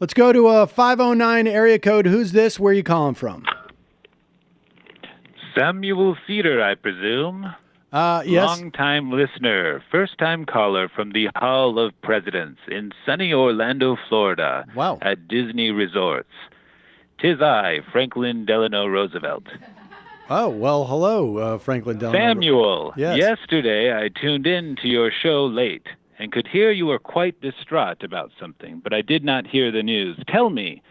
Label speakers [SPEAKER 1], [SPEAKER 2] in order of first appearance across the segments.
[SPEAKER 1] Let's go to a 509 area code. Who's this? Where are you calling from?
[SPEAKER 2] Samuel Seder, I presume.
[SPEAKER 1] Yes.
[SPEAKER 2] Long-time listener, first-time caller from the Hall of Presidents in sunny Orlando, Florida.
[SPEAKER 1] Wow.
[SPEAKER 2] At Disney Resorts. 'Tis I, Franklin Delano Roosevelt.
[SPEAKER 1] Oh, well, hello, Franklin Delano.
[SPEAKER 2] Samuel,
[SPEAKER 1] Yes.
[SPEAKER 2] Yesterday I tuned in to your show late and could hear you were quite distraught about something, but I did not hear the news. Tell me,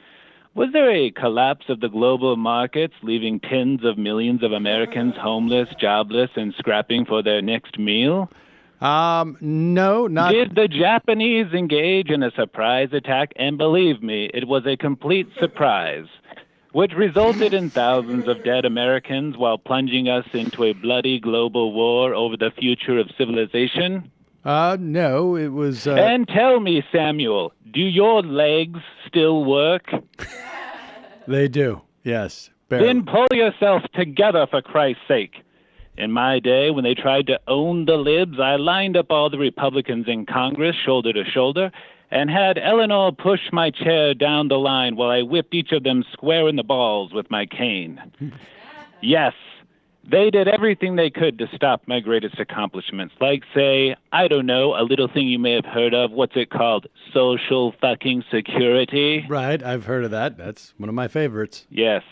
[SPEAKER 2] was there a collapse of the global markets, leaving tens of millions of Americans homeless, jobless, and scrapping for their next meal?
[SPEAKER 1] No, not.
[SPEAKER 2] Did the Japanese engage in a surprise attack? And believe me, it was a complete surprise, which resulted in thousands of dead Americans while plunging us into a bloody global war over the future of civilization?
[SPEAKER 1] No, it was.
[SPEAKER 2] And tell me, Samuel, do your legs still work?
[SPEAKER 1] They do, yes. Barely.
[SPEAKER 2] Then pull yourself together, for Christ's sake. In my day, when they tried to own the libs, I lined up all the Republicans in Congress, shoulder to shoulder, and had Eleanor push my chair down the line while I whipped each of them square in the balls with my cane. Yes, they did everything they could to stop my greatest accomplishments, like, say, I don't know, a little thing you may have heard of. What's it called? Social fucking security?
[SPEAKER 1] Right, I've heard of that. That's one of my favorites.
[SPEAKER 2] Yes.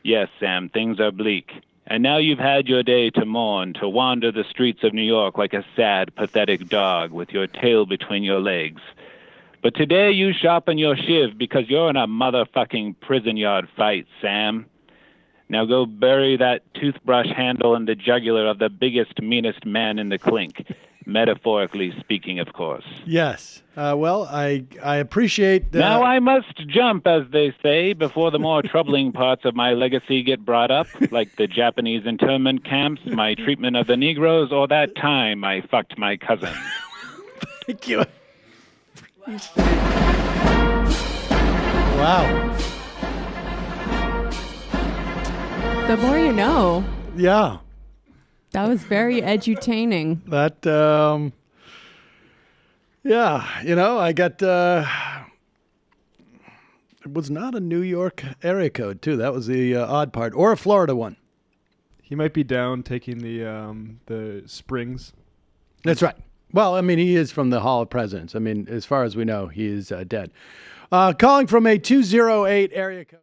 [SPEAKER 2] Yes, Sam, things are bleak. And now you've had your day to mourn, to wander the streets of New York like a sad, pathetic dog with your tail between your legs. But today you sharpen your shiv because you're in a motherfucking prison yard fight, Sam. Now go bury that toothbrush handle in the jugular of the biggest, meanest man in the clink. Metaphorically speaking, of course.
[SPEAKER 1] Yes. Well, I appreciate...
[SPEAKER 2] Now I must jump, as they say, before the more troubling parts of my legacy get brought up, like the Japanese internment camps, my treatment of the Negroes, or that time I fucked my cousin.
[SPEAKER 1] Thank you. Wow.
[SPEAKER 3] The more you know.
[SPEAKER 1] Yeah.
[SPEAKER 3] That was very edutaining.
[SPEAKER 1] That, yeah, you know, I got, it was not a New York area code, too. That was the odd part. Or a Florida one.
[SPEAKER 4] He might be down taking the Springs.
[SPEAKER 1] That's right. Well, I mean, he is from the Hall of Presidents. I mean, as far as we know, he is dead. Calling from a 208 area code.